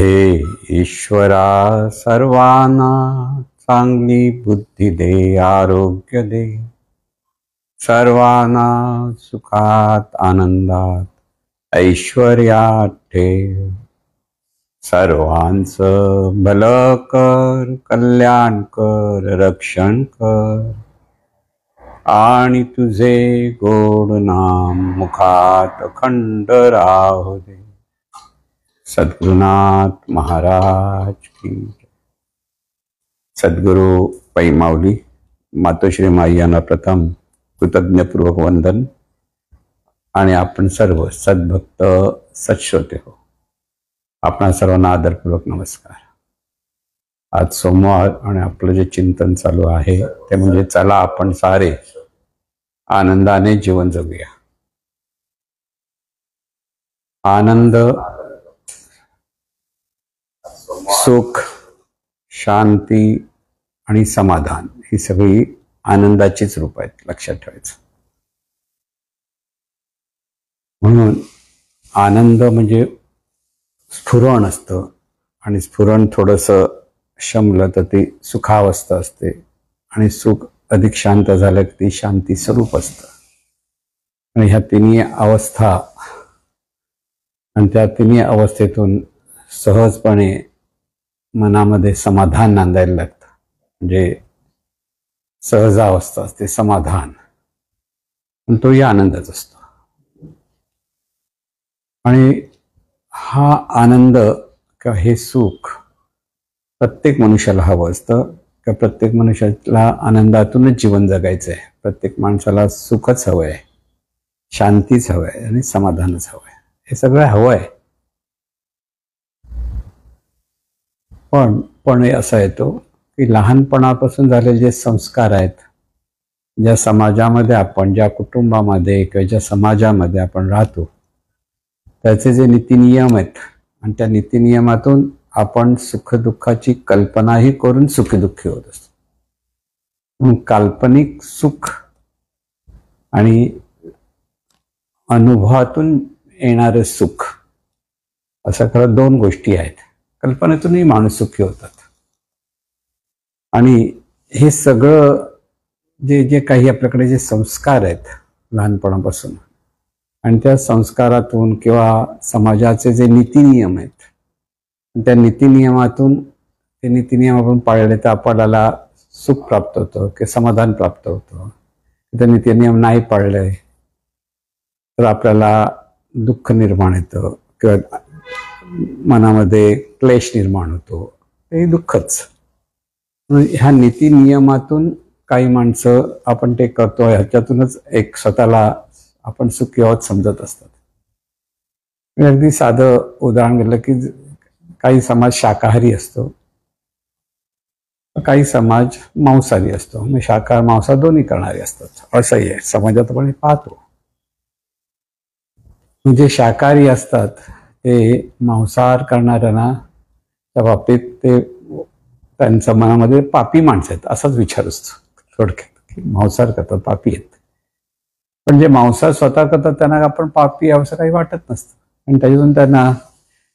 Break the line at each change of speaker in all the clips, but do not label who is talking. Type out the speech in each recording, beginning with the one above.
हे ईश्वरा सर्वांना चांगली बुद्धी दे, आरोग्य दे, सर्वांना सुखात आनंदात ऐश्वर्यात ठेव, सर्वांचं भलं कर, कल्याण कर, रक्षण कर आणि तुझे गोड नाम मुखात अखंड राहू दे. सद्गुरुनाथ महाराज की. सद्गुरु पैमावली मातोश्री माई यांना प्रथम कृतज्ञपूर्वक वंदन. आणि आपण सर्व सद्भक्त सत्श्रोते हो, आपणा सर्वांना आदरपूर्वक नमस्कार. आज सोमवार आणि आपलं जे चिंतन चालू आहे ते म्हणजे चला आपण सारे आनंदाने जीवन जगूया. आनंद, सुख, शांती आणि समाधान ही सगळी आनंदाचीच रूप आहेत, लक्षात ठेवायचं. म्हणून आनंद म्हणजे स्फुरण असतं आणि स्फुरण थोडंसं शमलं तर ती सुखावस्था असते आणि सुख अधिक शांत झालं की ती शांती स्वरूप असतं. आणि ह्या तिन्ही अवस्था आणि त्या तिन्ही अवस्थेतून सहजपणे मनामध्ये समाधान नांदायला लागतं. म्हणजे सहजावस्था असते समाधान, पण तोही आनंदच असतो. आणि हा आनंद किंवा हे सुख प्रत्येक मनुष्याला हवं असतं किंवा प्रत्येक मनुष्याला आनंदातूनच जीवन जगायचं आहे. प्रत्येक माणसाला सुखच हवं आहे, शांतीच हवं आहे आणि समाधानच हवं आहे. हे सगळं हवं आहे. पण असा येतो की लहानपणापासून झालेले जे संस्कार आहेत, ज्या समाजामध्ये आपण, ज्या कुटुंबामध्ये किंवा ज्या समाजामध्ये आपण राहतो, त्याचे जे नीतिनियम आहेत आणि त्या नीतिनियमातून आपण सुखदुःखाची कल्पनाही करून सुखदुःखी होत असतो. म्हणून काल्पनिक सुख आणि अनुभवातून येणारे सुख असं खरं दोन गोष्टी आहेत. कल्पनेतूनही माणूस सुखी होतात. आणि हे सगळं जे काही आपल्याकडे जे संस्कार आहेत लहानपणापासून आणि त्या संस्कारातून किंवा समाजाचे जे नीतिनियम आहेत, त्या नीतिनियमातून ते नीतिनियम आपण पाळले तर आपल्याला सुख प्राप्त होतं की समाधान प्राप्त होतं. ते नीतिनियम नाही पाळले तर आपल्याला दुःख निर्माण येतं किंवा मनामध्ये क्लेश निर्माण होतो. ते दुःखच. ह्या नीतिनियमातून काही माणसं आपण ते करतो, ह्याच्यातूनच एक स्वतःला आपण सुखी आहोत समजत असतात. मी अगदी साधं उदाहरण घेतलं की काही समाज शाकाहारी असतो, काही समाज मांसाहारी असतो. म्हणजे शाकाहार मांसाहार दोन्ही करणारे असतात. असंही आहे समाजात आपण हे पाहतो. म्हणजे शाकाहारी असतात ते मांसाहार करणाऱ्यांना त्या बाबतीत ते त्यांच्या मनामध्ये पापी माणसं आहेत असाच विचार असतो. थोडक्यात मांसाहार करतात पापी आहेत. पण जे मांसाहार स्वतः करतात त्यांना आपण पापी असं काही वाटत नसतं आणि त्याच्यातून त्यांना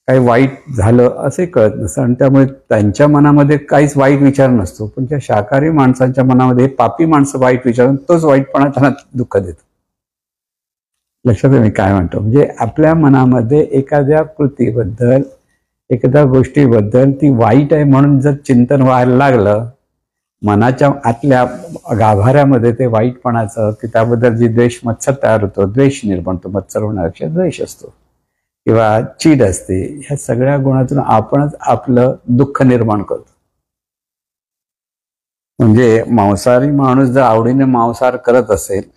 काही वाईट झालं असे कळत नसतं आणि त्यामुळे त्यांच्या मनामध्ये काहीच वाईट विचार नसतो. पण त्या शाकाहारी माणसांच्या मनामध्ये पापी माणसं वाईट विचारून तोच वाईटपणा त्यांना दुःख देतो. लक्षात आहे मी काय म्हणतो? म्हणजे आपल्या मनामध्ये एखाद्या कृतीबद्दल, एखाद्या गोष्टीबद्दल ती वाईट आहे म्हणून जर चिंतन व्हायला लागलं, मनाच्या आतल्या गाभाऱ्यामध्ये ते वाईटपणाचं की त्याबद्दल जी द्वेष मत्सर तयार होतो, द्वेष निर्माण होतो. मत्सर होण्यापेक्षा द्वेष असतो किंवा चीड असते. ह्या सगळ्या गुणातून आपणच आपलं दुःख निर्माण करतो. म्हणजे मांसाहारी माणूस जर आवडीने मांसाहार करत असेल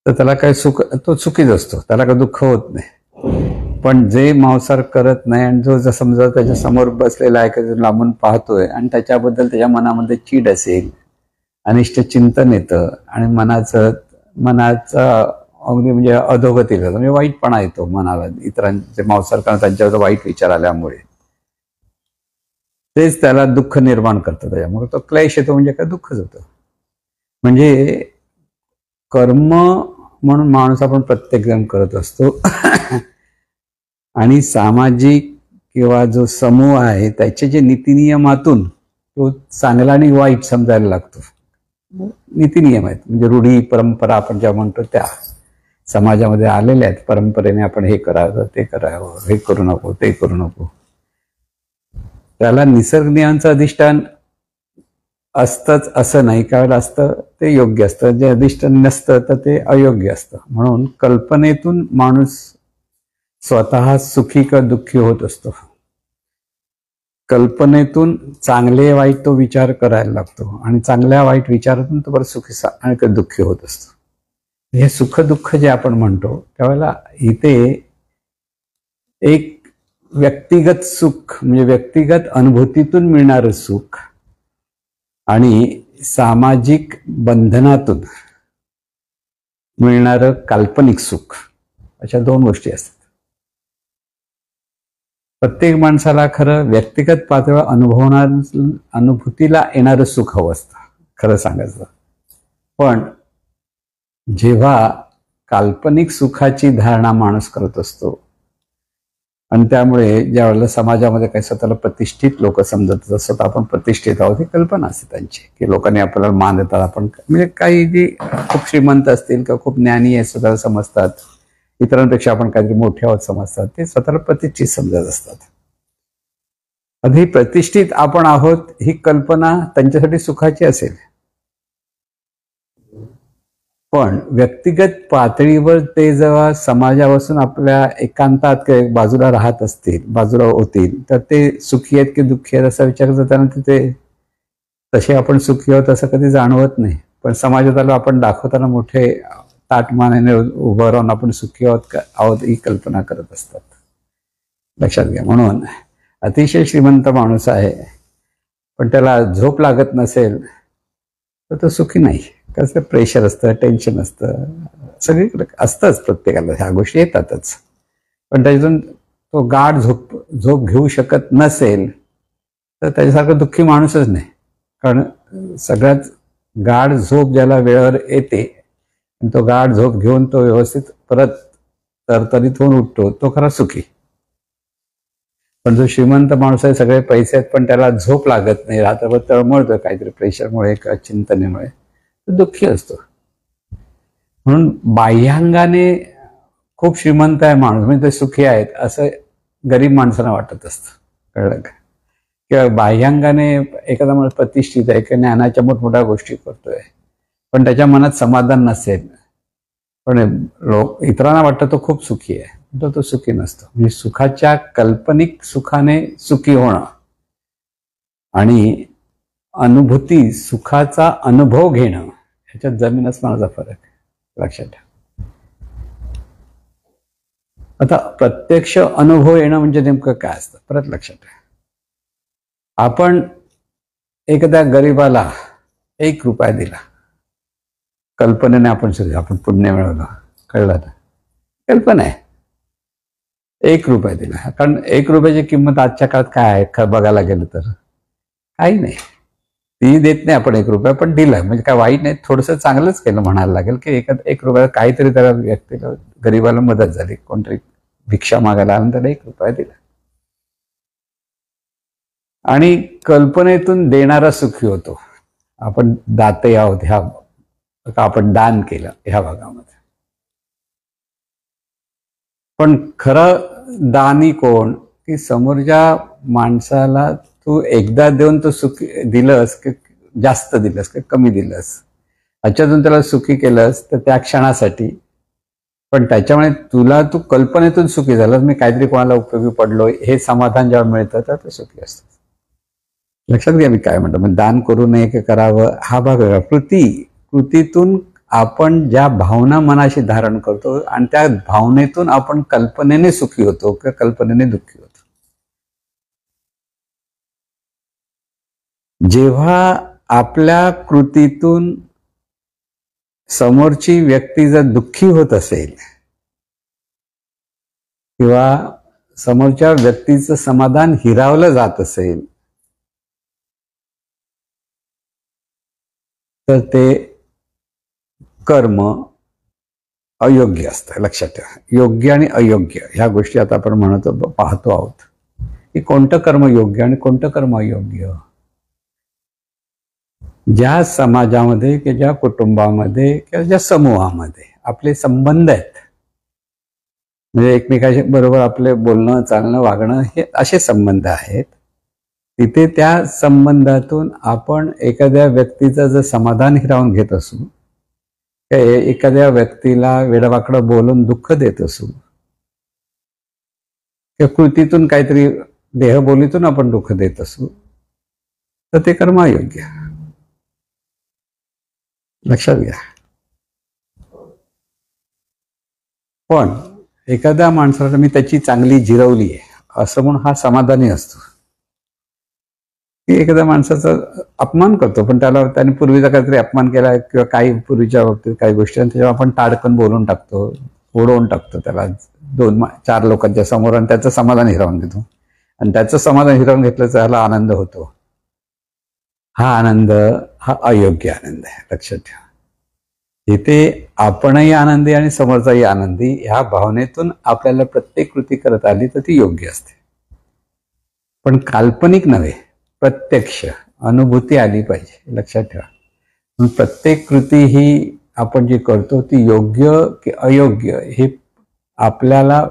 तर त्याला काही सुख, तो सुखीच असतो, त्याला काही दुःख होत नाही. पण जे मांसाहार करत नाही आणि जो समजा त्याच्या समोर बसलेला आहे, लांबून पाहतोय आणि त्याच्याबद्दल त्याच्या मनामध्ये चीड असेल, अनिष्ट चिंतन येतं आणि मनाचा अगदी म्हणजे अधोगती जातं. म्हणजे वाईटपणा येतो मनाला. इतरांचे मांसाहार करणं त्यांच्यावर वाईट विचार आल्यामुळे तेच त्याला दुःख निर्माण करतं. त्याच्यामुळे तो क्लेश येतो, म्हणजे काय दुःखच होतं. म्हणजे कर्म म्हणून माणूस आपण प्रत्येक जण करत असतो आणि सामाजिक किंवा जो समूह आहे त्याचे जे नीतिनियमातून तो चांगला आणि वाईट समजायला लागतो. नीतिनियम आहेत म्हणजे रूढी परंपरा आपण ज्या म्हणतो त्या समाजामध्ये आलेल्या आहेत. परंपरेने आपण हे करावं ते करावं, हे करू नको ते करू नको. त्याला निसर्ग नियमांचं अधिष्ठान असतंच असं नाही. काय वेळेला असतं ते योग्य असतं, जे अधिष्ठान नसतं तर ते अयोग्य असतं. म्हणून कल्पनेतून माणूस स्वतः सुखी किंवा दुःखी होत असतो. कल्पनेतून चांगले वाईट तो विचार करायला लागतो आणि चांगल्या वाईट विचारातून तो परत सुखी आणि दुःखी होत असतो. हे सुख दुःख जे आपण म्हणतो त्यावेळेला इथे एक व्यक्तिगत सुख म्हणजे व्यक्तिगत अनुभूतीतून मिळणारं सुख आणि सामाजिक बंधनातून मिळणारं काल्पनिक सुख अशा दोन गोष्टी असतात. प्रत्येक माणसाला खरं व्यक्तिगत पातळीवर अनुभूतीला येणारं सुख हवं असतं खरं सांगायचं. पण जेव्हा काल्पनिक सुखाची धारणा माणूस करत असतो आणि त्यामुळे ज्या वेळेला समाजामध्ये काही स्वतःला प्रतिष्ठित लोक समजत असतात, आपण प्रतिष्ठित आहोत ही कल्पना असते त्यांची की लोकांनी आपल्याला मान देतात. आपण म्हणजे काही जी खूप श्रीमंत असतील किंवा खूप ज्ञानी आहे स्वतःला समजतात, इतरांपेक्षा आपण काहीतरी मोठे आहोत समजतात, ते स्वतःला प्रतिष्ठित समजत असतात. आधी प्रतिष्ठित आपण आहोत ही कल्पना त्यांच्यासाठी सुखाची असेल, पण व्यक्तिगत पातळीवर ते जेव्हा समाजापासून आपल्या एकांतात बाजूला राहत असतील, बाजूला होतील, तर ते सुखी आहेत की दुःखी आहेत असा विचार करताना तिथे तसे आपण सुखी आहोत असं कधी जाणवत नाही. पण समाजाला आपण दाखवताना मोठे ताटमानाने उभं राहून आपण सुखी आहोत ही कल्पना करत असतात. लक्षात घ्या. म्हणून अतिशय श्रीमंत माणूस आहे पण त्याला झोप लागत नसेल तर तो सुखी नाही. कसं प्रेशर असतं, टेन्शन असतं, सगळीकडे असतंच, प्रत्येकाला ह्या गोष्टी येतातच. पण त्याच्यातून तो गाढ झोप घेऊ शकत नसेल तर त्याच्यासारखं दुःखी माणूसच नाही. कारण सगळ्यात गाढ झोप ज्याला वेळेवर येते आणि तो गाढ झोप घेऊन तो व्यवस्थित परत तरतरीत होऊन उठतो तो खरा सुखी. पण जो श्रीमंत माणूस आहे, सगळे पैसे आहेत पण त्याला झोप लागत नाही, रात्रभर तळमळतोय काहीतरी प्रेशरमुळे किंवा चिंतनेमुळे, दुःखी असतो. म्हणून बाह्यांगाने खूप श्रीमंत आहे माणूस म्हणजे ते सुखी आहेत असं गरीब माणसांना वाटत असतं. कळलं का? किंवा बाह्यांगाने एखादा माणूस प्रतिष्ठित आहे किंवा ज्ञानाच्या मोठमोठ्या गोष्टी करतोय पण त्याच्या मनात समाधान नसेल, पण इतरांना वाटतं तो खूप सुखी आहे, तो सुखी नसतो. म्हणजे सुखाच्या काल्पनिक सुखाने सुखी होणं आणि अनुभूती सुखाचा अनुभव घेणं ह्याच्यात जमीन आसमानाचा फरक आहे. लक्षात ठेवा. आता प्रत्यक्ष अनुभव येणं म्हणजे नेमकं काय असतं परत लक्षात ठेवा. आपण एखाद्या गरीबाला 1 रुपया दिला, कल्पनेने आपण पुण्य मिळवलं, कळलं ना? कल्पना आहे. 1 रुपया दिला, कारण 1 रुपयाची किंमत आजच्या काळात काय आहे बघायला गेलं तर काही नाही. ती देत नाही आपण 1 रुपया, पण दिला म्हणजे काय वाईट नाही, थोडंसं चांगलंच केलं म्हणायला लागेल की 1 रुपया काहीतरी त्याला व्यक्तीला गरीबाला मदत झाली. कोणतरी भिक्षा मागायला आलं त्याला 1 रुपया दिला. आणि कल्पनेतून देणारा सुखी होतो. आपण दाते आहोत ह्या आपण दान केलं ह्या भागामध्ये. पण खरं दानी कोण की समोरच्या माणसाला तू एकदा देऊन तो सुखी दिलंस की जास्त दिलंस की कमी दिलंस, ह्याच्यातून त्याला सुखी केलंस तर त्या क्षणासाठी, पण त्याच्यामुळे तू कल्पनेतून सुखी झालास, मी काहीतरी कोणाला उपयोगी पडलो हे समाधान जेव्हा मिळतं तर ते सुखी असतं. लक्षात घ्या मी काय म्हणतो. म्हणजे दान करू नये की करावं हा भाग वेगळा. कृतीतून आपण ज्या भावना मनाशी धारण करतो आणि त्या भावनेतून आपण कल्पनेने सुखी होतो किंवा कल्पनेने दुःखी होतो. जेव्हा आपल्या कृतीतून समोरची व्यक्ती जर दुःखी होत असेल किंवा समोरच्या व्यक्तीचं समाधान हिरावलं जात असेल तर ते कर्म अयोग्य असतं. लक्षात ठेवा. योग्य आणि अयोग्य ह्या गोष्टी आता आपण पाहतो आहोत. की कोणतं कर्म योग्य आणि कोणतं कर्म अयोग्य. ज्या समाजामध्ये किंवा ज्या कुटुंबामध्ये किंवा ज्या समूहामध्ये आपले संबंध आहेत, म्हणजे एकमेकांच्या बरोबर आपले बोलणं चालणं वागणं हे असे संबंध आहेत, तिथे त्या संबंधातून आपण एखाद्या व्यक्तीचं जर समाधान हिरावून घेत असू, एखाद्या व्यक्तीला वेडवाकडं बोलून दुःख देत असू, किंवा कृतीतून काहीतरी देहबोलीतून आपण दुःख देत असू, तर ते कर्म अयोग्य. लक्षात घ्या. पण एखाद्या माणसाला मी त्याची चांगली जिरवली आहे असं म्हणून हा समाधानी असतो. की एखाद्या माणसाचा अपमान करतो, पण त्याने पूर्वीचा काहीतरी अपमान केला किंवा काही पूर्वीच्या बाबतीत काही गोष्टी त्याच्यावर आपण ताडकन बोलून टाकतो, उडवून टाकतो त्याला 2-4 लोकांच्या समोर, आणि त्याचं समाधान हिरावून घेतो. आणि त्याचं समाधान हिरावून घेतलं तर त्याला आनंद होतो. हा आनंद हा अयोग्य आनंद आहे. लक्षात ठेवा. इथे आपणही आनंदी आणि समोरचाही आनंदी ह्या भावनेतून आपल्याला प्रत्येक कृती करत आली तर ती योग्य असते. पण काल्पनिक नव्हे, प्रत्यक्ष अनुभूती आली पाहिजे. लक्षात ठेवा. प्रत्येक कृती ही आपण जी करतो ती योग्य की अयोग्य हे आपल्याला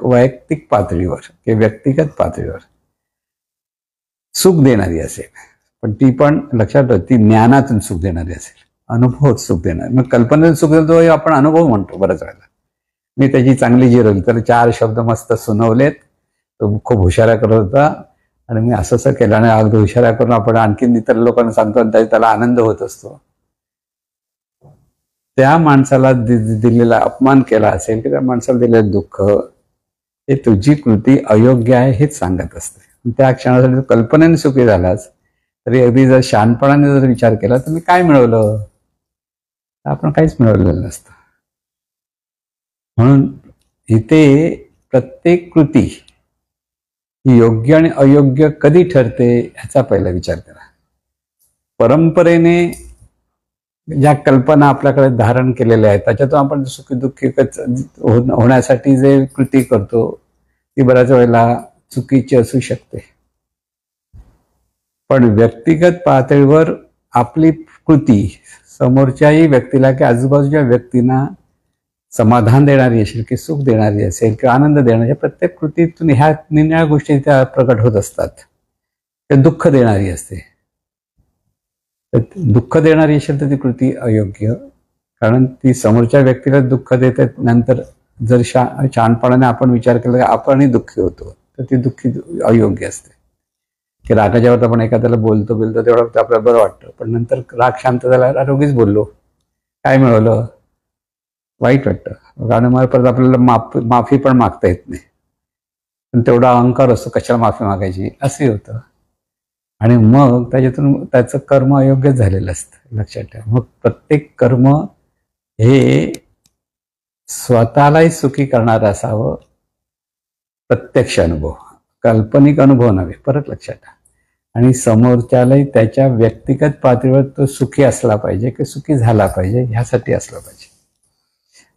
वैयक्तिक पातळीवर किंवा व्यक्तिगत पातळीवर सुख देणारी असेल, पण ती पण लक्षात ठेवा ती ज्ञानातून सुख देणारी असेल, अनुभव सुख देणार. मग कल्पनेतून सुख देतो हे आपण अनुभव म्हणतो बऱ्याच वेळेला. मी त्याची चांगली जिरवली, तर 4 शब्द मस्त सुनवलेत, तो खूप हुशाऱ्या करत होता आणि मी असं केलं आणि अगदी हुशाऱ्या करून आपण आणखीन इतर लोकांना सांगतो आणि त्याला आनंद होत असतो. त्या माणसाला दिलेला अपमान केला असेल की त्या माणसाला दिलेलं दुःख हे तुझी कृती अयोग्य आहे हेच सांगत असते. त्या क्षणासाठी कल्पनेने सुखी झालाच तरी अगदी जर शहाणपणाने जर विचार केला तर मी काय मिळवलं, आपण काहीच मिळवलेलं नसतं. म्हणून इथे प्रत्येक कृती ही योग्य आणि अयोग्य कधी ठरते ह्याचा पहिला विचार करा. परंपरेने ज्या कल्पना आपल्याकडे धारण केलेल्या आहेत त्याच्यातून आपण सुखी दुःखी होण्यासाठी जे कृती करतो ती बऱ्याच वेळेला चुकीची असू शकते. पण व्यक्तिगत पातळीवर आपली कृती समोरच्याही व्यक्तीला किंवा आजूबाजूच्या व्यक्तींना समाधान देणारी असेल की सुख देणारी असेल किंवा आनंद देणारी, प्रत्येक कृतीतून ह्या निरनिराळ्या गोष्टी त्या प्रकट होत असतात. ते दुःख देणारी असते. दुःख देणारी असेल तर ती कृती अयोग्य, कारण ती समोरच्या व्यक्तीला दुःख देते. नंतर जर शहाणपणाने आपण विचार केला की आपणही दुःखी होतो तर ती दुःखी अयोग्य असते. की रागाच्यावर आपण एखाद्याला बोलतो तेवढं आपल्याला बरं वाटतं, पण नंतर राग शांत झाला आरोग्यच बोललो, काय मिळवलं, वाईट वाटतं. कारण मला परत आपल्याला माफी पण मागता येत नाही, पण तेवढा अहंकार असतो कशाला माफी मागायची असंही होतं. आणि मग त्याच्यातून त्याचं कर्म अयोग्य झालेलं असतं. लक्षात ठेवा. मग प्रत्येक कर्म हे स्वतःलाही सुखी करणारं असावं, प्रत्यक्ष अनुभव, काल्पनिक अनुभव नव्हे. परत लक्षात ठेवा. आणि समोरच्यालाही त्याच्या व्यक्तिगत पातळीवर तो सुखी असला पाहिजे की सुखी झाला पाहिजे ह्यासाठी असलं पाहिजे.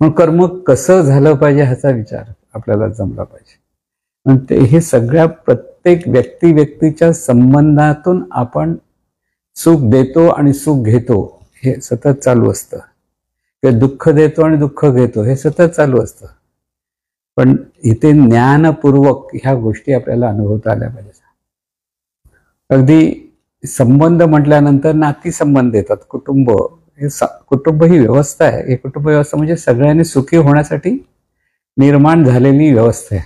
मग कर्म कसं झालं पाहिजे ह्याचा विचार आपल्याला जमला पाहिजे. हे सगळ्या प्रत्येक व्यक्तीच्या संबंधातून आपण सुख देतो आणि सुख घेतो हे सतत चालू असतं, किंवा दुःख देतो आणि दुःख घेतो हे सतत चालू असतं. पण इथे ज्ञानपूर्वक ह्या गोष्टी आपल्याला अनुभवता आल्या पाहिजे. अगदी संबंध म्हटल्यानंतर नाती संबंध येतात. कुटुंब ही व्यवस्था आहे. ही कुटुंब व्यवस्था म्हणजे सगळ्यांनी सुखी होण्यासाठी निर्माण झालेली व्यवस्था आहे.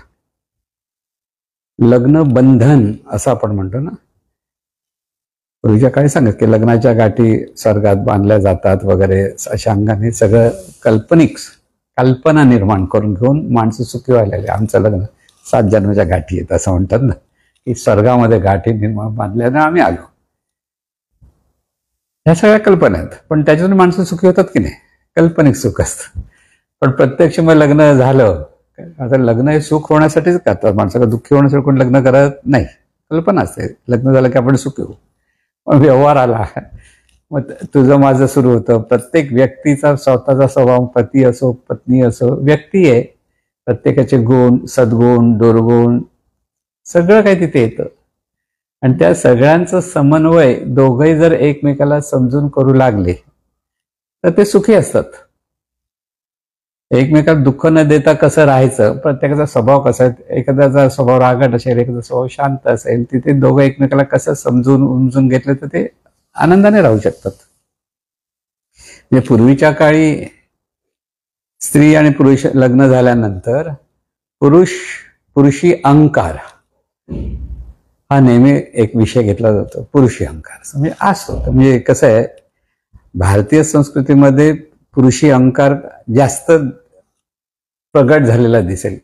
लग्न बंधन असं आपण म्हणतो ना. पूर्वीच्या काळी सांगत की लग्नाच्या गाठी स्वर्गात बांधल्या जातात वगैरे अशा अंगाने सगळं कल्पना निर्माण करून घेऊन माणसं सुखी व्हायला. आमचं लग्न 7 जन्माच्या गाठी आहेत असं म्हणतात ना, की स्वर्गामध्ये गाठी निर्माण बांधल्याने आम्ही आलो. ह्या सगळ्या कल्पना आहेत, पण त्याच्यातून माणसं सुखी होतात की नाही, काल्पनिक सुख असतं. पण प्रत्यक्ष मग लग्न झालं, आता लग्न हे सुख होण्यासाठीच करतात. माणसाला दुःखी होण्यासाठी कोण लग्न करत नाही. कल्पना असते लग्न झालं की आपण सुखी होऊ. पण व्यवहार आला मग तुझं माझं सुरू होतं. प्रत्येक व्यक्तीचा स्वतःचा स्वभाव, पती असो पत्नी असो, व्यक्ती आहे. प्रत्येकाचे गुण, सद्गुण, दुर्गुण सगळं काही तिथे येतं. आणि त्या सगळ्यांचं समन्वय दोघंही जर एकमेकाला समजून करू लागले तर ते सुखी असतात. एकमेकाला दुःख न देता कसं राहायचं, प्रत्येकाचा स्वभाव कसा आहे, एखाद्याचा स्वभाव रागट असेल, एखाद्याचा स्वभाव शांत असेल, तिथे दोघं एकमेकाला कसं समजून उमजून घेतलं तर ते आनंदाने राहू शकतात. म्हणजे पूर्वीच्या काळी स्त्री आणि पुरुष लग्न झाल्यानंतर पुरुषी अहंकार हा नेहमी एक विषय घेतला जातो. पुरुषी अहंकार म्हणजे असतो. म्हणजे कसं आहे, भारतीय संस्कृतीमध्ये पुरुषी अहंकार जास्त प्रगट झालेला दिसेल.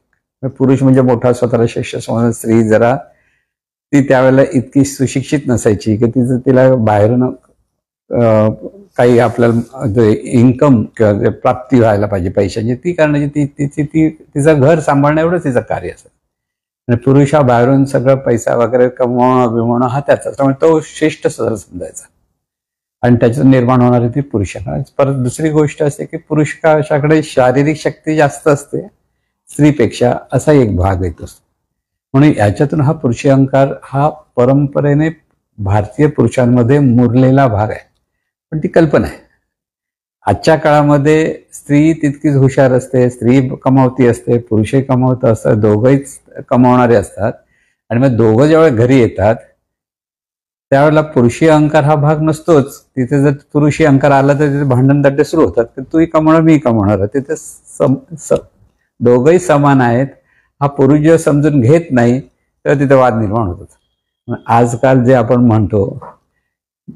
पुरुष म्हणजे मोठा, स्वतःला श्रेष्ठ समजून, स्त्री जरा ती त्यावेळेला इतकी सुशिक्षित नसायची की तिला बाहेरून काही आपल्याला इन्कम किंवा प्राप्ती व्हायला पाहिजे पैशाची, ती करण्याची तिचं घर सांभाळणं एवढंच तिचं कार्य असतं. आणि पुरुष हा बाहेरून सगळं पैसा वगैरे कमवणं बिमवणं हा त्याचा, त्यामुळे तो श्रेष्ठ समजायचा आणि त्याच्यातून निर्माण होणारी ती पुरुषाकडे. परत दुसरी गोष्ट असते की पुरुषाकडे शारीरिक शक्ती जास्त असते स्त्रीपेक्षा, असा एक भाग येत असतो. म्हणून याच्यातून हा पुरुषी अहंकार हा परंपरेने भारतीय पुरुषांमध्ये मुरलेला भाग आहे. पण ती कल्पना आहे. आजच्या काळामध्ये स्त्री तितकीच हुशार असते, स्त्री कमावती असते, पुरुषही कमावत असतात, दोघंहीच कमावणारे असतात. आणि मग दोघं जेव्हा घरी येतात त्यावेळेला पुरुषी अहंकार हा भाग नसतोच. तिथे जर पुरुषी अहंकार आला तर तिथे भांडण तड्डे सुरू होतात की तूही कमावणार मी कमावणार. तिथे दोघंही समान आहेत हा पुरुष जेव्हा समजून घेत नाही तेव्हा तिथे वाद निर्माण होतात. आजकाल जे आपण म्हणतो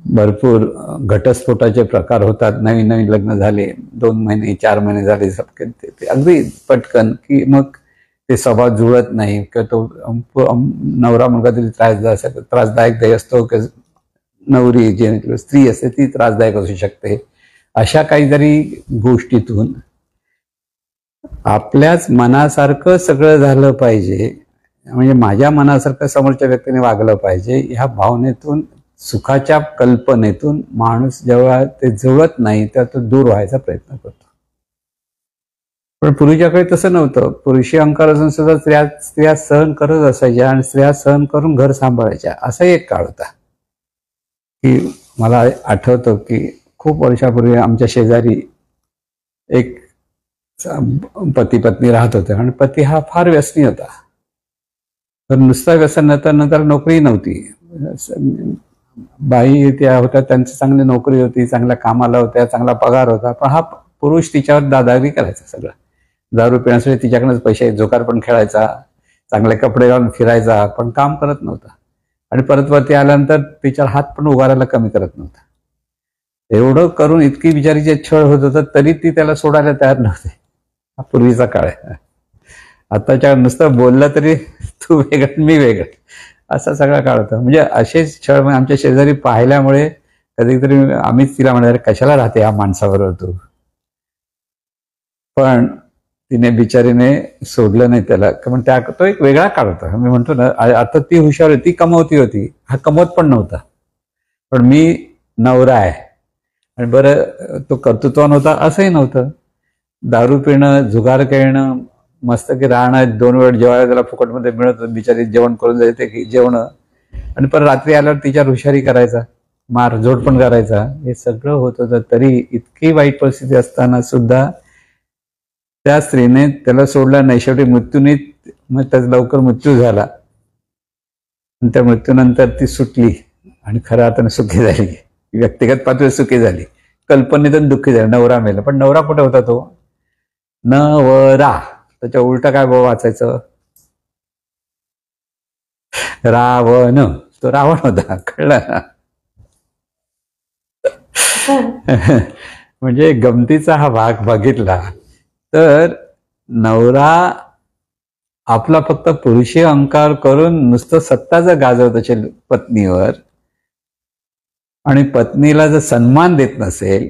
भरपूर घटस्फोटाचे प्रकार होतात. नवीन नवीन लग्न झाले, 2 महिने 4 महिने झाले, ते अगदी पटकन की मग ते स्वभाव जुळत नाही किंवा तो नवरा मुलगा तरी त्रासदायक असतो की नवरी जी स्त्री असते ती त्रासदायक असू शकते. अशा काहीतरी गोष्टीतून आपल्याच मनासारखं सगळं झालं पाहिजे, म्हणजे माझ्या मनासारखं समोरच्या व्यक्तीने वागलं पाहिजे, ह्या भावनेतून सुखाच्या कल्पनेतून माणूस जेव्हा ते जुळत नाही तेव्हा तो दूर व्हायचा प्रयत्न करतो. पण पूर्वीच्याकडे तसं नव्हतं. पुरुषी अहंकार असून सुद्धा स्त्रिया सहन करत असायच्या आणि स्त्रिया सहन करून घर सांभाळायच्या. असा एक काळ होता की मला आठवतं की खूप वर्षापूर्वी आमच्या शेजारी एक पती पत्नी राहत होते आणि पती हा फार व्यसनी होता. तर नुसता व्यसन नंतर नोकरी नव्हती. बाई त्या होत्या, त्यांची चांगली नोकरी होती, चांगल्या कामाला होत्या, चांगला पगार होता, पण हा पुरुष तिच्यावर दादागिरी करायचा. सगळं दारू पिण्यासाठी तिच्याकडेच पैसे, जोकार पण खेळायचा, चांगले कपडे घालून फिरायचा, पण काम करत नव्हता. आणि परत वरती आल्यानंतर तिच्यावर हात पण उभारायला कमी करत नव्हता. एवढं करून इतकी बिचारीचे छळ होत होता तरी ती त्याला सोडायला तयार नव्हते. हा पूर्वीचा काळ आहे. आताच्या नुसतं बोललं तरी तू वेगळं मी वेगळं असा सगळा काळ होता. म्हणजे असेच छळ आमच्या शेजारी पाहिल्यामुळे कधीतरी आम्हीच तिला म्हणाले कशाला राहते या माणसाबरोबर तू. पण तिने बिचारीने सोडलं नाही त्याला. पण तो एक वेगळा काळ होता. मी म्हणतो ना, आता ती हुशार होती, ती कमवती होती, हा कमवत पण नव्हता. पण मी नवरा आहे आणि बरं तो कर्तृत्वान होता असंही नव्हतं. दारू पिणं, जुगार खेळणं, मस्त की राहणं, 2 वेळ जेवायला त्याला फुकटमध्ये मिळत, बिचारी जेवण करून जायचे की जेवण, आणि परत रात्री आल्यावर तिच्यावर हुशारी करायचा, मारझोड पण करायचा. हे सगळं होत होतं. तरी इतकी वाईट परिस्थिती असताना सुद्धा त्या स्त्रीने त्याला सोडला नाही. शेवटी मृत्यूने, मग त्याचा लवकर मृत्यू झाला आणि त्या मृत्यूनंतर ती सुटली आणि खऱ्या अर्थाने सुखी झाली. व्यक्तिगत पातळीवर सुखी झाली, कल्पनेतून दुःखी झाली. नवरा मेला, पण नवरा कुठे होता तो? नवरा. त्याच्या उलट काय वाचायचं? रावण. तो रावण होता, कळलं ना? म्हणजे गमतीचा हा भाग बघितला तर नवरा आपला फक्त पुरुषी अहंकार करून नुसतं सत्ता जर गाजवत असेल पत्नीवर आणि पत्नीला जर सन्मान देत नसेल,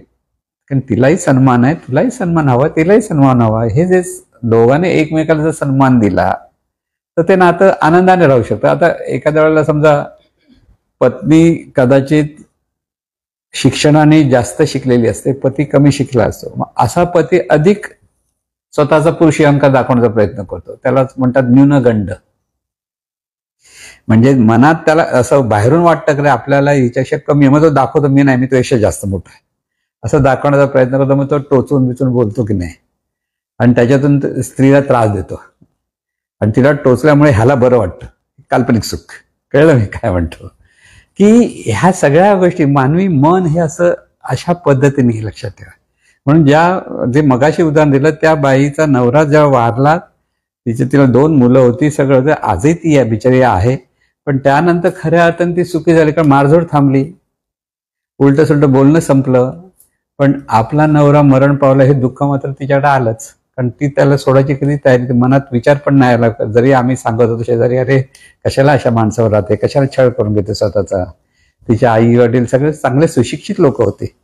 कारण तिलाही सन्मान आहे, तुलाही सन्मान हवा, तिलाही सन्मान हवा, हे जे दोघांनी एकमेकाला जर सन्मान दिला तर ते नातं आनंदाने राहू शकतं. आता एखाद्या वेळेला समजा पत्नी कदाचित शिक्षणाने जास्त शिकलेली असते, पती कमी शिकला असतो, मग असा पती अधिक स्वतःचा पुरुषी अहंकार दाखवण्याचा प्रयत्न करतो. त्यालाच म्हणतात न्यूनगंड. म्हणजे मनात त्याला असं बाहेरून वाटतं की आपल्याला हिच्यापेक्षा कमी आहे, मग तो दाखवतो मी नाही, मी तुझ्यापेक्षा जास्त मोठा आहे असं दाखवण्याचा प्रयत्न करतो. मग तो टोचून बिचून बोलतो की नाही, आणि त्याच्यातून स्त्रीला त्रास देतो, आणि तिला टोचल्यामुळे ह्याला बरं वाटतं. काल्पनिक सुख. कळलं मी काय म्हणतो? की ह्या सगळ्या गोष्टी मानवी मन हे असं अशा पद्धतीने हे लक्षात ठेवा. म्हणून जे मगाशी उदाहरण दिलं, त्या बाईचा नवरा जेव्हा वारला, तिला 2 मुलं होती, सगळं आजही ती या बिचारी आहे, पण त्यानंतर खऱ्या अर्थाने ती सुखी झाली, कारण मारझोड थांबली, उलट सुलट बोलणं संपलं. पण आपला नवरा मरण पावला हे दुःख मात्र तिच्याकडे आलंच, कारण ती त्याला सोडायची कधी तयारी, मनात विचार पण नाही आला. जरी आम्ही सांगत होतो शेजारी, अरे कशाला अशा माणसावर राहते, कशाला छळ करून घेते स्वतःचा. तिचे आई वडील सगळे चांगले सुशिक्षित लोक होते,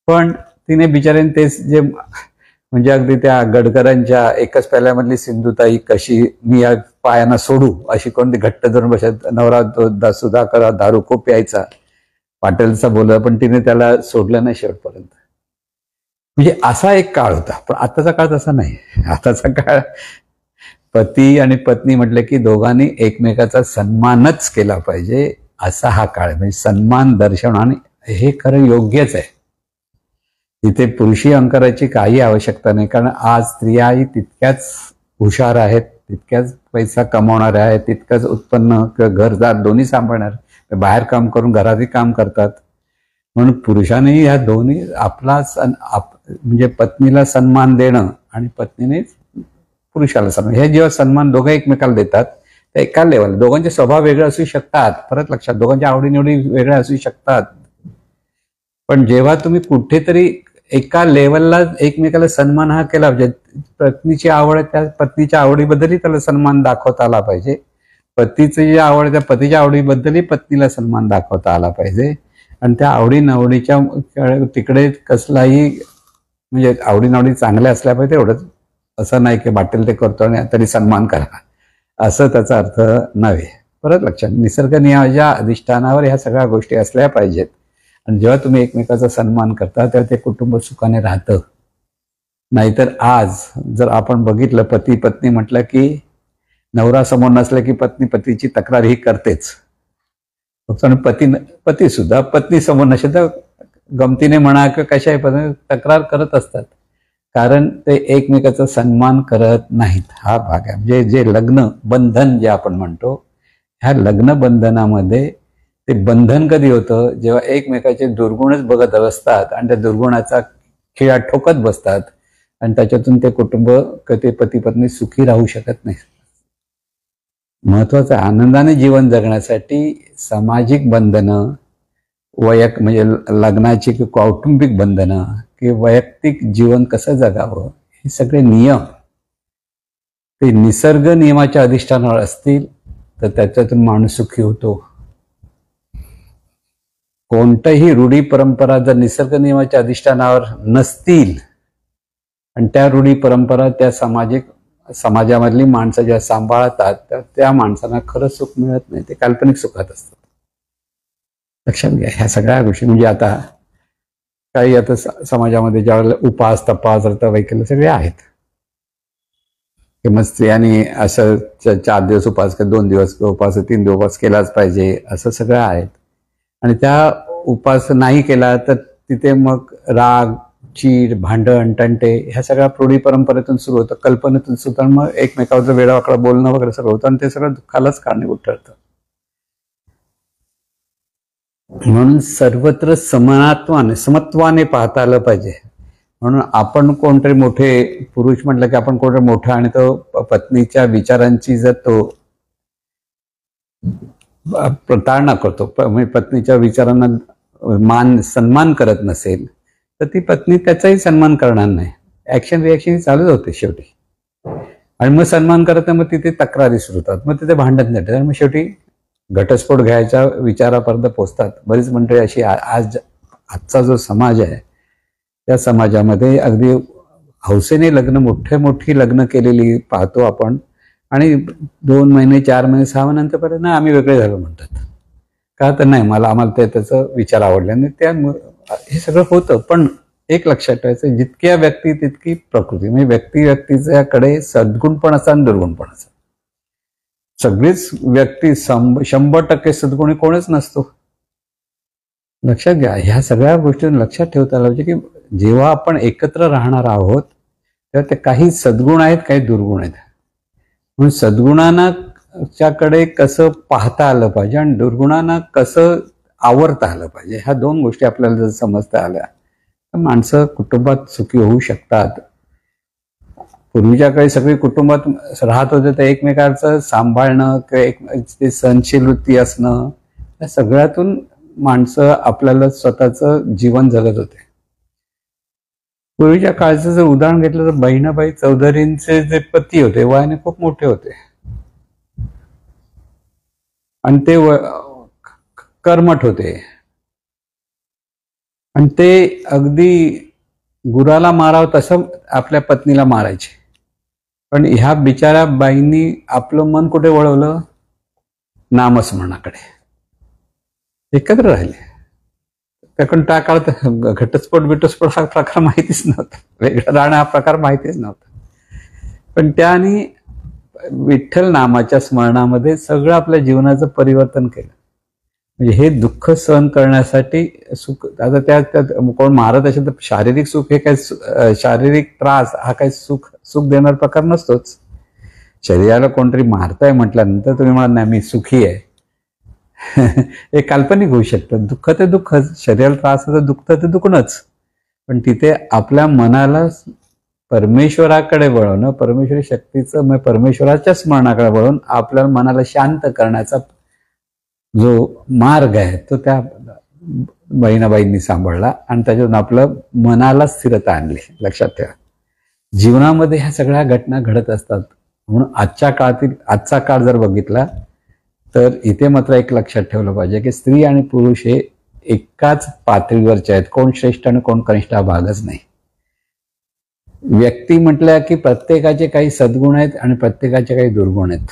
पण तिने बिचाऱ्याने तेच जे म्हणजे अगदी त्या गडकरांच्या एकच प्याल्यामधली सिंधुताई कशी मी या पायांना सोडू अशी कोणती घट्ट धरून बसत. नवरा सुधाकर दारू खूप प्यायचा, पाटीलचा बोलला, पण तिने त्याला सोडलं नाही शेवटपर्यंत. म्हणजे असा एक काळ होता. पण आताचा काळ तसा नाही. आताचा काळ पती आणि पत्नी म्हटलं की दोघांनी एकमेकाचा सन्मानच केला पाहिजे, असा हा काळ आहे. म्हणजे सन्मान दर्शवणं, आणि हे खरं योग्यच आहे. इथे पुरुषी अहंकाराची काही आवश्यकता नाही, कारण आज स्त्रियाही तितक्याच हुशार आहेत, तितक्याच पैसा कमावणाऱ्या आहेत, तितकंच उत्पन्न घरदार दोन्ही सांभाळणार, बाहेर काम करून घरातही काम करतात. म्हणून पुरुषानेही ह्या दोन्ही आपला म्हणजे पत्नीला सन्मान देणं आणि पत्नीने पुरुषाला सन्मान, हे जेव्हा सन्मान दोघं एकमेकाला देतात तर एका लेवल. दोघांचे स्वभाव वेगळे असू शकतात, परत लक्षात, दोघांच्या आवडीनिवडी वेगळ्या असू शकतात, पण जेव्हा तुम्ही कुठेतरी एका लेवलला एकमेकाला सन्मान हा केला पाहिजे. पत्नीची आवड आहे, त्या पत्नीच्या आवडीबद्दलही त्याला सन्मान दाखवता आला पाहिजे. पतीची जी आवड आहे, त्या पतीच्या आवडीबद्दलही पत्नीला सन्मान दाखवता आला पाहिजे. आणि त्या आवडीनवडीच्या तिकडे कसलाही म्हणजे आवडीनवडी चांगल्या असल्या पाहिजे एवढंच. असं नाही की वाटेल ते करतो आणि तरी सन्मान करा, असं त्याचा अर्थ नव्हे. परत लक्षात, निसर्ग नियमाच्या अधिष्ठानावर ह्या सगळ्या गोष्टी असल्या पाहिजेत. आणि जेव्हा तुम्ही एकमेकाचा सन्मान करता तेव्हा ते कुटुंब सुखाने राहतं. नाहीतर आज जर आपण बघितलं, पती पत्नी म्हटलं की नवरा समोर नसलं की पत्नी पतीची तक्रार ही करतेच. फक्त पती सुद्धा पत्नी समोर नसेल तर गमतीने म्हणा किंवा कशाही पद्धतीने तक्रार करत असतात, कारण ते एकमेकाचा सन्मान करत नाहीत. हा भाग आहे. म्हणजे जे लग्न बंधन जे आपण म्हणतो, ह्या लग्न बंधनामध्ये ते बंधन कधी होतं, जेव्हा एकमेकाचे दुर्गुणच बघत असतात आणि त्या दुर्गुणाचा खिळा ठोकत बसतात, आणि त्याच्यातून ते कुटुंब कधी पती पत्नी सुखी राहू शकत नाही. महत्वाचं, आनंदाने जीवन जगण्यासाठी सामाजिक बंधनं, म्हणजे लग्नाची की कौटुंबिक बंधनं की वैयक्तिक जीवन कसं जगावं, हे सगळे नियम ते निसर्ग नियमाच्या अधिष्ठानावर असतील तर त्याच्यातून माणूस सुखी होतो. कोणत्याही रूढी परंपरा जर निसर्ग नियमाच्या अधिष्ठानावर नसतील आणि त्या रूढी परंपरा त्या समाजामधली माणसं ज्या सांभाळतात, तर त्या माणसांना खरं सुख मिळत नाही, ते काल्पनिक सुखात असतात. लक्षात घ्या ह्या सगळ्या गोष्टी. म्हणजे आता काही आता समाजामध्ये ज्यावेळेला उपास तपास व्रत वैकल्य सगळे आहेत, की मग स्त्रियांनी असं 4 दिवस उपास, 2 दिवस उपास, 3 दिवस उपास केलाच पाहिजे, असं सगळं आहेत. आणि त्या उपास नाही केला तर तिथे मग राग, चीड, भांडण, तंटे ह्या सगळ्या रूढी परंपरेतून सुरू होतं, कल्पनेतून सुद्धा मग एकमेकावर वेळावाकडा बोलणं वगैरे सगळं होतं, आणि ते सगळं दुःखालाच कारणीभूत ठरतं. म्हणून सर्वत्र समत्वाने पाहता आलं पाहिजे. म्हणून आपण कोणतरी मोठे पुरुष म्हटलं की आपण कोणतरी मोठा, आणि तो पत्नीच्या विचारांची जर तो प्रतारणा करतो, म्हणजे पत्नीच्या विचारांना सन्मान करत नसेल, तर ती पत्नी त्याचाही सन्मान करणार नाही. ऍक्शन रिॲक्शन चालूच होते शेवटी. आणि मग सन्मान करत मग तिथे तक्रारी सुरू होतात, मग तिथे भांडत नाही, मग शेवटी घटस्फोट घ्यायच्या विचारापर्यंत पोहोचतात. बरीच मंडळी अशी आजचा जो समाज आहे, त्या समाजामध्ये अगदी हौसेने मोठी लग्न केलेली पाहतो आपण, आणि 2 महिने 4 महिने 6 महिन्यानंतर पर्यंत नाही आम्ही वेगळे झालो म्हणतात. का तर नाही आम्हाला त्याचा विचार आवडला नाही, त्या हे सगळं होतं. पण एक लक्षात ठेवायचं, जितक्या व्यक्ती तितकी प्रकृती. म्हणजे व्यक्तीच्याकडे सद्गुण पण असतात आणि दुर्गुण पण असतात. सगळीच व्यक्ती 100% सद्गुणी कोणच नसतो. लक्षात घ्या, ह्या सगळ्या गोष्टी लक्षात ठेवता आल्या पाहिजे की जेव्हा आपण एकत्र राहणार आहोत तेव्हा ते काही सद्गुण आहेत, काही दुर्गुण आहेत. म्हणून सद्गुणांना च्याकडे कसं पाहता आलं पाहिजे आणि दुर्गुणांना कसं आवरता आलं पाहिजे, ह्या 2 गोष्टी आपल्याला जर समजता आल्या तर माणसं कुटुंबात सुखी होऊ शकतात. पूर्वीच्या काळी सगळी कुटुंबात राहत होते तर एकमेकांचं सांभाळणं किंवा ते सहनशील वृत्ती असणं, या सगळ्यातून माणसं आपल्याला स्वतःचं जीवन जगत होते. पूर्वीच्या काळचं जर उदाहरण घेतलं तर बहिणाबाई चौधरींचे जे पती होते वयाने खूप मोठे होते आणि ते कर्मठ होते आणि ते अगदी गुराला मारावं तसं आपल्या पत्नीला मारायचे. पण ह्या बिचाऱ्या बाईंनी आपलं मन कुठे वळवलं? नामस्मरणाकडे. एकत्र राहिले. त्याकडून त्या काळात घटस्फोट बिटस्फोट हा प्रकार माहितीच नव्हता, वेगळं राहणं हा प्रकार माहितीच नव्हता. पण त्याने विठ्ठल नामाच्या स्मरणामध्ये सगळं आपल्या जीवनाचं परिवर्तन केलं. म्हणजे हे दुःख सहन करण्यासाठी सुख, आता त्यात कोण मारत असेल तर शारीरिक सुख हे काही शारीरिक त्रास हा काही सुख देणारा प्रकार नसतोच. शरीराला कोणतरी मारताय म्हटल्यानंतर तुम्ही म्हणा नाही मी सुखी आहे, हे काल्पनिक होऊ शकतं. दुःख ते दुःखच, शरीराला त्रास होतं दुःख ते दुखणंच. पण तिथे आपल्या मनाला परमेश्वराकडे वळवणं, परमेश्वरी शक्तीचं म्हणजे परमेश्वराच्या स्मरणाकडे वळवून आपल्या मनाला शांत करण्याचा जो मार्ग आहे तो त्या बहिणाबाईंनी सांभाळला आणि त्याच्यातून आपलं मनाला स्थिरता आणली. लक्षात ठेवा, जीवनामध्ये ह्या सगळ्या घटना घडत असतात. म्हणून आजचा काळ जर बघितला तर इथे मात्र एक लक्षात ठेवलं पाहिजे की स्त्री आणि पुरुष हे एकाच पातळीवरचे आहेत. कोण श्रेष्ठ आणि कोण कनिष्ठ हा भागच नाही. व्यक्ती म्हटल्या की प्रत्येकाचे काही सद्गुण आहेत आणि प्रत्येकाचे काही दुर्गुण आहेत.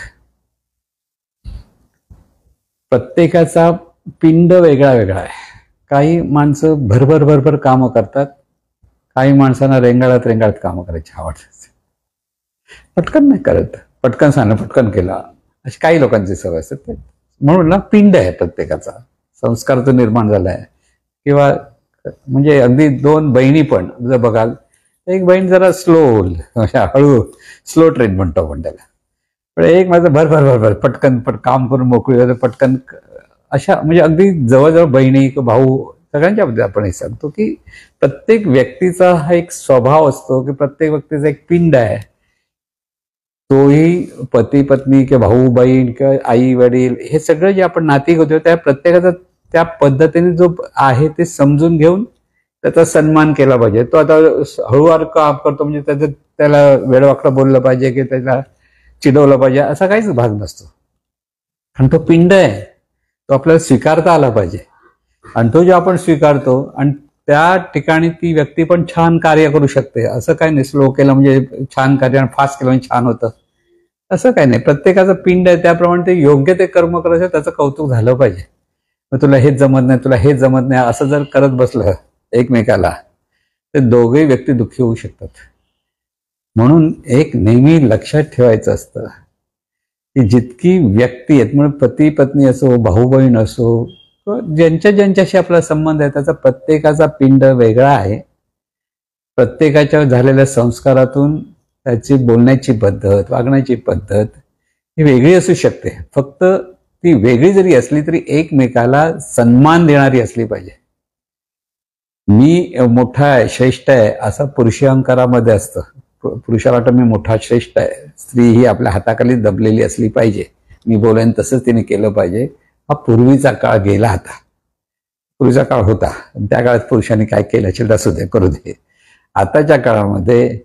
प्रत्येकाचा पिंड वेगळा वेगळा आहे. काही माणसं भरभर कामं करतात, काही माणसांना रेंगाळत कामं करायची आवड असते. पटकन नाही करत, पटकन सांगणं पटकन केला अशी काही लोकांची सवय असते. म्हणून ना पिंड आहे प्रत्येकाचा, संस्कार तो निर्माण झालाय. किंवा म्हणजे अगदी 2 बहिणी पण जर बघाल, एक बहीण जरा हळू स्लो ट्रेन म्हणतो आपण त्याला, पण एक माझं भर पटकन काम करून मोकळी होते पटकन. अशा म्हणजे अगदी जवळजवळ बहिणी किंवा भाऊ सगळ्यांच्या बद्दल आपण हे सांगतो की प्रत्येक व्यक्तीचा हा एक स्वभाव असतो की प्रत्येक व्यक्तीचा एक पिंड आहे. तोही पती पत्नी किंवा भाऊ बहीण किंवा आई वडील हे सगळं जे आपण नाती होतो त्या प्रत्येकाचा त्या पद्धतीने जो आहे ते समजून घेऊन त्याचा सन्मान केला पाहिजे. तो आता हळूवार काम करतो म्हणजे त्याला वेडवाकडं बोललं पाहिजे की त्याला चिडवलं पाहिजे असा काहीच भाग नसतो. आणि तो पिंड आहे, तो आपल्याला स्वीकारता आला पाहिजे. आणि तो जो आपण स्वीकारतो आणि त्या ठिकाणी ती व्यक्ती पण छान कार्य करू शकते. असं काही नाही स्लो केलं म्हणजे छान कार्य आणि फास्ट केलं म्हणजे छान होतं, असं काही नाही. प्रत्येकाचं पिंड आहे, त्याप्रमाणे ते योग्य ते कर्म करायचं, त्याचं कौतुक झालं पाहिजे. मग तुला हेच जमत नाही, तुला हेच जमत नाही असं जर करत बसलं एकमेकाला तर दोघेही व्यक्ती दुःखी होऊ शकतात. म्हणून एक नेहमी लक्षात ठेवायचं असतं की जितकी व्यक्ती आहेत, म्हणून पती पत्नी असो, भाऊ बहीण असो, ज्यांच्याशी आपला संबंध आहे त्याचा प्रत्येकाचा पिंड वेगळा आहे. प्रत्येकाच्या झालेल्या संस्कारातून त्याची बोलण्याची पद्धत, वागण्याची पद्धत ही वेगळी असू शकते. फक्त ती वेगळी जरी असली तरी एकमेकाला सन्मान देणारी असली पाहिजे. मी मोठा आहे, श्रेष्ठ आहे असं पुरुष अहंकारामध्ये असतं. पुरुषाला वाटतं मी मोठा श्रेष्ठ आहे. स्त्री ही आपल्या हाताखाली दबलेली असली पाहिजे, मी बोलेन तसंच तिने केलं पाहिजे. हा पूर्वीचा काळ गेला. आता पूर्वीचा काळ होता, त्या काळात पुरुषांनी काय केलं असेल असू दे, करू दे. आताच्या काळामध्ये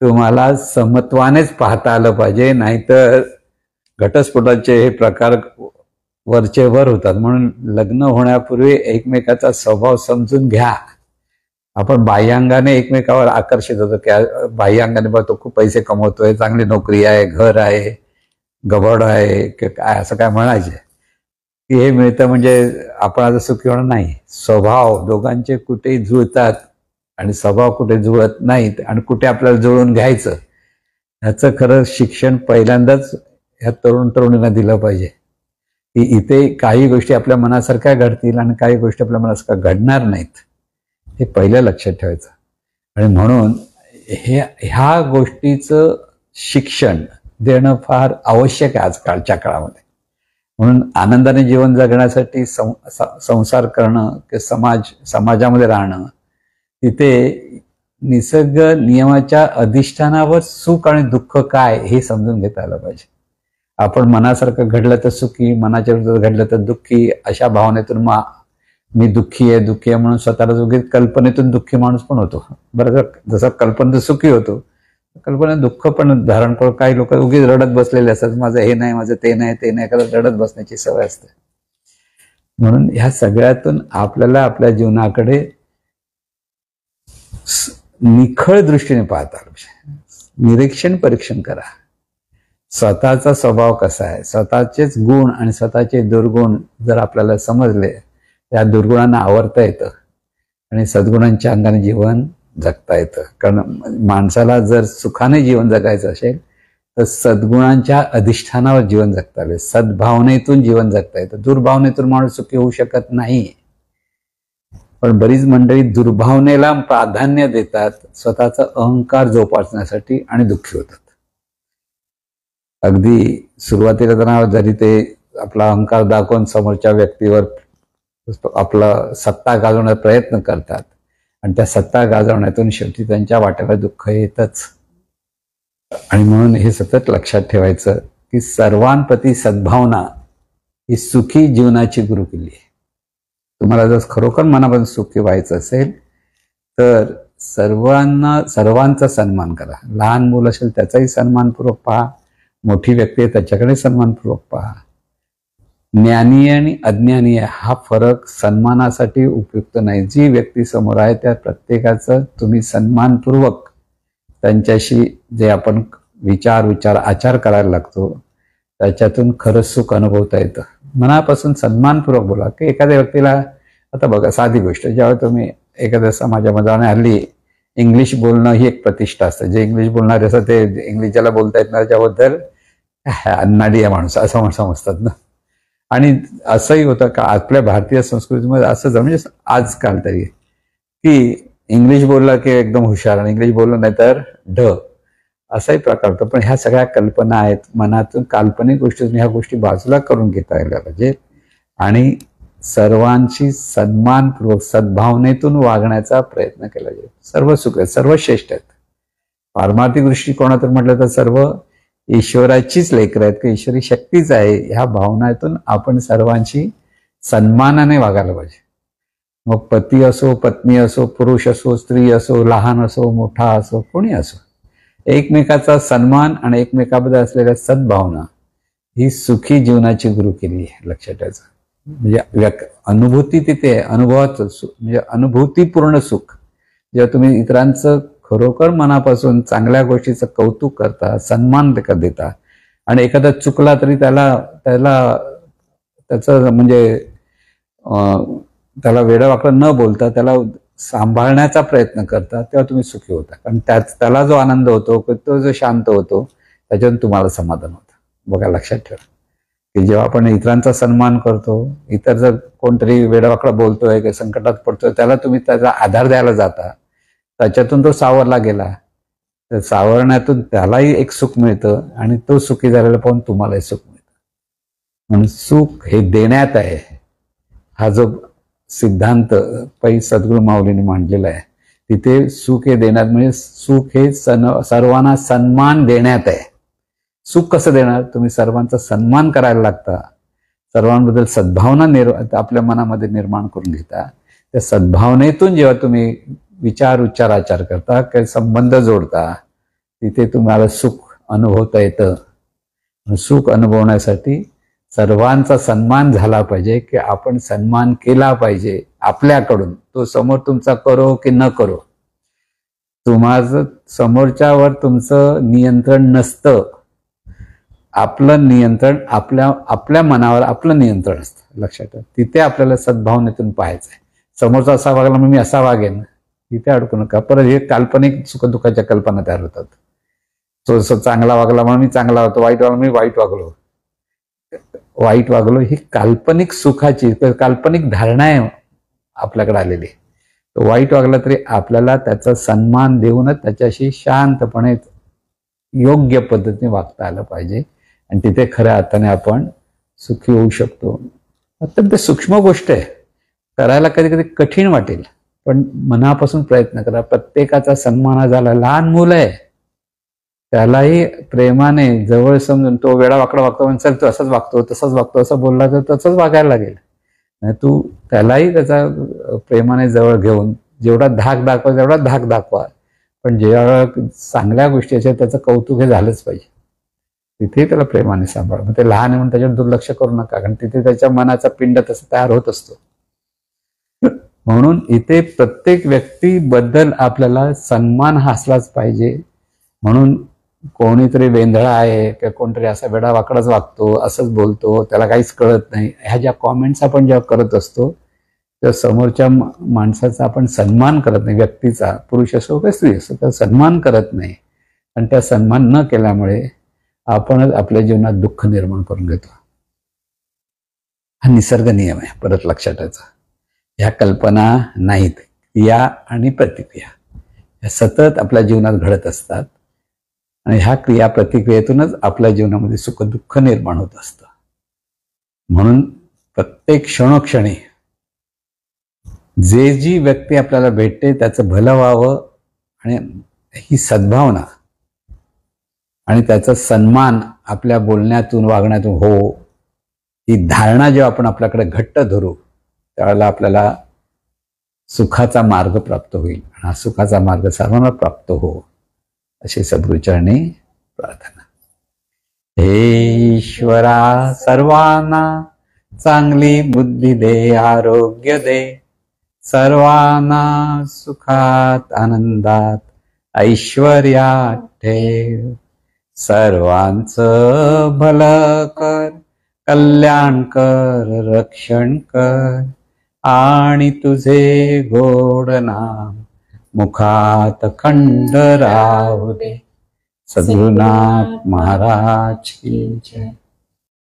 तुम्हाला समत्वानेच पाहता आलं पाहिजे, नाहीतर घटस्फोटाचे हे प्रकार वरचे वर होतात. म्हणून लग्न होण्यापूर्वी एकमेकाचा स्वभाव समजून घ्या. आपण बाह्यांगाने एकमेकावर आकर्षित होतो की बाह्यांगाने बघ तो खूप पैसे कमवतोय, चांगली नोकरी आहे, घर आहे, गबाड आहे की काय असं काय म्हणायचे की हे मिळतं म्हणजे आपण आता सुखी होणार नाही. स्वभाव दोघांचे कुठे जुळतात आणि स्वभाव कुठे जुळत नाहीत आणि कुठे आपल्याला जुळून घ्यायचं ह्याचं खरं शिक्षण पहिल्यांदाच ह्या तरुण तरुणींना दिलं पाहिजे की इथे काही गोष्टी आपल्या मनासारख्या घडतील आणि काही गोष्टी आपल्या मनासारख्या घडणार नाहीत, हे पहिलं लक्षात ठेवायचं. आणि म्हणून ह्या गोष्टीचं शिक्षण देणं फार आवश्यक आहे आजकालच्या काळामध्ये. म्हणून आनंदाने जीवन जगण्यासाठी संसार करणं किंवा समाजामध्ये राहणं, तिथे निसर्ग नियमाच्या अधिष्ठानावर सुख आणि दुःख काय हे समजून घेता आलं पाहिजे. आपण मनासारखं घडलं तर सुखी, मनाच्या विरुद्ध घडलं तर दुःखी, अशा भावनेतून मी दुःखी आहे म्हणून स्वतःला उगीच कल्पनेतून दुःखी माणूस पण होतो. बरोबर, जसं कल्पनेतून सुखी होतो, कल्पनेत दुःख पण धारण करून काही लोक उगीच रडत बसलेले असतात, माझं हे नाही, माझं ते नाही करत रडत बसण्याची सवय असते. म्हणून ह्या सगळ्यातून आपल्याला आपल्या जीवनाकडे निखळ दृष्टीने पाहता आलं पाहिजे. निरीक्षण परीक्षण करा. स्वतःचा स्वभाव कसा आहे, स्वतःचेच गुण आणि स्वतःचे दुर्गुण जर आपल्याला समजले, त्या दुर्गुणांना आवरता येतं आणि सद्गुणांच्या अंगाने जीवन जगता येतं. कारण माणसाला जर सुखाने जीवन जगायचं असेल तर सद्गुणांच्या अधिष्ठानावर जीवन जगता आले, सद्भावनेतून जीवन जगता येतं. दुर्भावनेतून माणूस सुखी होऊ शकत नाही. पण बरीच मंडळी दुर्भावनेला प्राधान्य देतात स्वतःचा अहंकार जोपासण्यासाठी आणि दुःखी होतात. अगदी सुरुवातीला त्यांना जरी ते आपला अहंकार दाखवून समोरच्या व्यक्तीवर आपला सत्ता गाजवण्याचा प्रयत्न करतात आणि त्या सत्ता गाजवण्यातून शेवटी त्यांच्या वाट्याला दुःख येतच. आणि म्हणून हे सतत लक्षात ठेवायचं की सर्वांप्रती सद्भावना ही सुखी जीवनाची गुरुकिल्ली आहे. तुम्हाला जर खरोखर मनापासून सुखी व्हायचं असेल तर सर्वांचा सन्मान करा. लहान मूल असेल त्याचाही सन्मानपूर्वक पहा, मोठी व्यक्ती आहे त्याच्याकडे सन्मानपूर्वक पहा. ज्ञानी आणि अज्ञानी हा फरक सन्मानासाठी उपयुक्त नाही. जी व्यक्ती समोर आहे त्या प्रत्येकाचं तुम्ही सन्मानपूर्वक त्यांच्याशी जे आपण विचार आचार करायला लागतो त्याच्यातून खरंच सुख अनुभवता येतं. मनापासून सन्मानपूर्वक बोला की एखाद्या व्यक्तीला, आता बघा साधी गोष्ट, ज्यावेळी तुम्ही एखाद्या समाजामध्ये आणि हल्ली इंग्लिश बोलणं ही एक प्रतिष्ठा असते. जे इंग्लिश बोलणारे असतात ते इंग्लिश ज्याला बोलता येत नाही त्याच्याबद्दल अन्नाडी आहे माणूस असं समजतात ना. आणि असंही होतं का आपल्या भारतीय संस्कृतीमध्ये असं म्हणजे आजकाल तरी की इंग्लिश बोलला की एकदम हुशार आणि इंग्लिश बोललं नाही तर असाही प्रकार होतो. पण ह्या सगळ्या कल्पना आहेत, मनातून काल्पनिक गोष्टीतून ह्या गोष्टी बाजूला करून घेता यायला पाहिजे आणि सर्वांशी सन्मानपूर्वक सद्भावनेतून वागण्याचा प्रयत्न केला पाहिजे. सर्व सुख आहेत, सर्व श्रेष्ठ आहेत. पारमार्थिक दृष्टिकोनातून म्हटलं तर सर्व ईश्वराचीच लेकरं आहेत की ईश्वरी शक्तीच आहे. ह्या भावनातून आपण सर्वांशी सन्मानाने वागायला पाहिजे. मग पती असो, पत्नी असो, पुरुष असो, स्त्री असो, लहान असो, मोठा असो, कोणी असो, एकमेकाचा सन्मान आणि एकमेकाबद्दल असलेल्या सद्भावना ही सुखी जीवनाची गुरुकिल्ली आहे. लक्षात ठेवायचं. म्हणजे अनुभूती तिथे अनुभवाचं म्हणजे अनुभूतीपूर्ण सुख. जेव्हा तुम्ही इतरांचं खरोखर मनापासून चांगल्या गोष्टीचं कौतुक करता, सन्मान देता आणि एखादा चुकला तरी त्याचं म्हणजे त्याला वेडावाकडं न बोलता त्याला सांभाळण्याचा प्रयत्न करता, तेव्हा तुम्ही सुखी होता. कारण त्याला जो आनंद होतो, तो जो शांत होतो, त्याच्यातून तुम्हाला समाधान होतं. बघा, लक्षात ठेवा की जेव्हा आपण इतरांचा सन्मान करतो, इतर जर कोणतरी वेडावाकडं बोलतोय किंवा संकटात पडतोय, त्याला तुम्ही त्याचा आधार द्यायला जाता, त्याच्यातून तो सावरला गेला, तर सावरण्यातून त्यालाही एक सुख मिळतं आणि तो सुखी झालेला पाहून तुम्हालाही सुख मिळतं. म्हणून सुख हे देण्यात आहे. हा जो सिद्धांत पै सद्गुरू माऊलींनी मांडलेला आहे, तिथे सुख हे देण्यात म्हणजे सुख हे सर्वांना सन्मान देण्यात आहे. सुख कसं देणार? तुम्ही सर्वांचा सन्मान करायला लागता, सर्वांबद्दल सद्भावना आपल्या मनामध्ये निर्माण करून घेता. त्या सद्भावनेतून जेव्हा तुम्ही विचार आचार करता, काही संबंध जोडता, तिथे तुम्हाला सुख अनुभवता येतं. सुख अनुभवण्यासाठी सर्वांचा सन्मान झाला पाहिजे की आपण सन्मान केला पाहिजे आपल्याकडून. तो समोर तुमचा करो की न करो, तुम्हाला समोरच्यावर तुमचं नियंत्रण नसतं. आपलं नियंत्रण आपल्या मनावर आपलं नियंत्रण असतं. लक्षात ठेवा. तिथे आपल्याला सद्भावनेतून पाहायचं आहे. समोरचा असा वागला मग मी असा वागेन, तिथे अडकू नका. परत हे काल्पनिक सुखदुःखाच्या कल्पना तयार होतात. तो चांगला वागला म्हणून मी चांगला होतो, वाईट वागला मी वाईट वागलो. वाईट वागलो ही काल्पनिक सुखाची काल्पनिक धारणा आहे आपल्याकडे आलेली. तो वाईट वागला तरी आपल्याला त्याचा सन्मान देऊनच त्याच्याशी शांतपणे योग्य पद्धतीने वागता आलं पाहिजे आणि तिथे खऱ्या अर्थाने आपण सुखी होऊ शकतो. अत्यंत सूक्ष्म गोष्ट आहे, करायला कधी कधी कठीण वाटेल, पण मनापासून प्रयत्न करा. प्रत्येकाचा सन्मान झाला. लहान मुलं आहे त्यालाही प्रेमाने जवळ समजून, तो वेळा वाकडा वागतो म्हणजे चल तू असंच वागतो तसंच वागतो असं बोलला तर तसंच वागायला लागेल. तू त्यालाही त्याचा प्रेमाने जवळ घेऊन जेवढा धाक दाखवा तेवढा धाक दाखवा, पण जेव्हा चांगल्या गोष्टी असेल त्याचं कौतुक हे झालंच पाहिजे. तिथे त्याला प्रेमाने सांभाळ. मग ते लहान आहे म्हणून त्याच्यावर दुर्लक्ष करू नका, कारण तिथे त्याच्या मनाचा पिंड तसा तयार होत असतो. म्हणून इथे प्रत्येक व्यक्तीबद्दल आपल्याला सन्मान हा असलाच पाहिजे. म्हणून कोणीतरी वेंधळा आहे किंवा कोणतरी असा वेडा वाकडाच वागतो, असंच बोलतो, त्याला काहीच कळत नाही, ह्या ज्या कॉमेंट्स आपण जेव्हा करत असतो तेव्हा समोरच्या माणसाचा आपण सन्मान करत नाही. व्यक्तीचा, पुरुष असो किंवा स्त्री असो, त्याचा सन्मान करत नाही. आणि त्या सन्मान न केल्यामुळे आपणच आपल्या जीवनात दुःख निर्माण करून घेतो. हा निसर्ग नियम आहे, परत लक्षात ठेवायचा. ह्या कल्पना नाहीत, क्रिया आणि प्रतिक्रिया ह्या सतत आपल्या जीवनात घडत असतात आणि ह्या क्रिया प्रतिक्रियेतूनच आपल्या जीवनामध्ये सुख दुःख निर्माण होत असतं. म्हणून प्रत्येक क्षणोक्षणी जी व्यक्ती आपल्याला भेटते त्याचं भलं व्हावं आणि ही सद्भावना आणि त्याचा सन्मान आपल्या बोलण्यातून वागण्यातून हो, ही धारणा जेव्हा आपण आपल्याकडे घट्ट धरू त्यावेळेला आपल्याला सुखाचा मार्ग प्राप्त होईल. आणि हा सुखाचा मार्ग सर्वांना प्राप्त हो अशी सद्गुरूचरणी प्रार्थना. हे ईश्वरा सर्वांना चांगली बुद्धी दे, आरोग्य दे, सर्वांना सुखात आनंदात ऐश्वर्यात ठेव, सर्वांचं भलं कर, कल्याण कर, रक्षण कर आणि तुझे गोड नाम मुखात खंड राहू दे. सद्गुरुनाथ महाराज की जय.